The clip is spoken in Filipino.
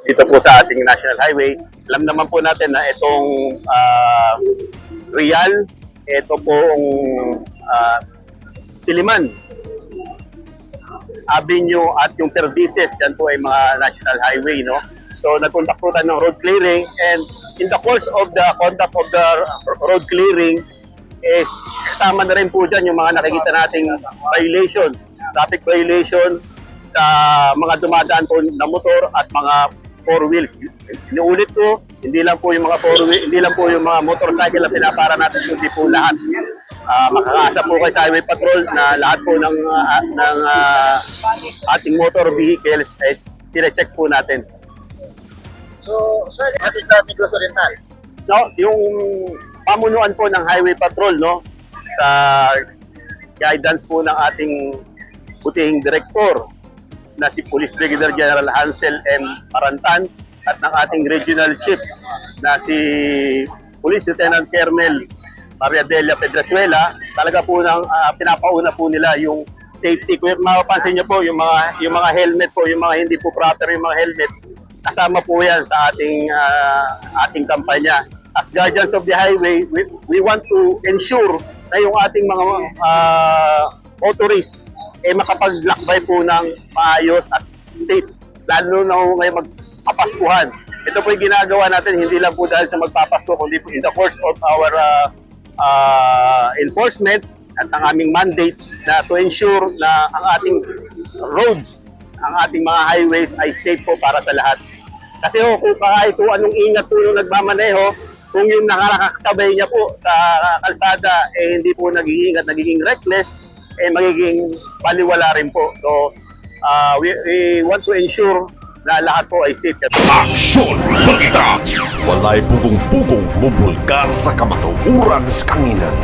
dito po sa ating National Highway. Alam naman po natin na itong Real, ito pong Siliman Avenue at yung Perdices, yan po ay mga national highway, no? So nagkontak po tayo ng road clearing, and in the course of the conduct of the road clearing is kasama na rin po dyan yung mga nakikita nating violation, traffic violation sa mga dumadaan po na motor at mga four wheels. Inuulit ko, hindi lang po yung mga four wheel, hindi lang po yung mga motorcycle na pinapara natin, kundi po lahat. Makakaasa po kayo sa Highway Patrol na lahat po ng ating motor vehicles ay tine-check po natin. So, sir, ito sa Negros Oriental. No, yung pamunuan po ng Highway Patrol, no, sa guidance po ng ating butihing direktor na si Police Brigadier General Hansel M. Parantan at ng ating regional chief na si Police Lieutenant Colonel Maria Delia Pedrazuela. Talaga po nang pinapauna po nila yung safety. Kung mapapansin niyo po yung mga helmet po, yung mga hindi po proper yung mga helmet, kasama po yan sa ating kampanya. As guardians of the highway, we want to ensure na yung ating mga motorists makapag-lakbay po ng maayos at safe, lalo na ngayon magpapaskuhan. Ito po yung ginagawa natin, hindi lang po dahil sa magpapasko, kundi po in the course of our enforcement at ang aming mandate na to ensure na ang ating roads, ang ating mga highways ay safe po para sa lahat. Kasi kung kahit anong ingat po yung nagmamaneho, kung yung nakakasabay niya po sa kalsada hindi po nag-iingat, nagiging reckless, magiging baliwala rin po. So, we want to ensure na lahat po ay safe. Aksyon! Balita! Walay pugong-pugong bubulgar sa kamatuuran sa kanginan.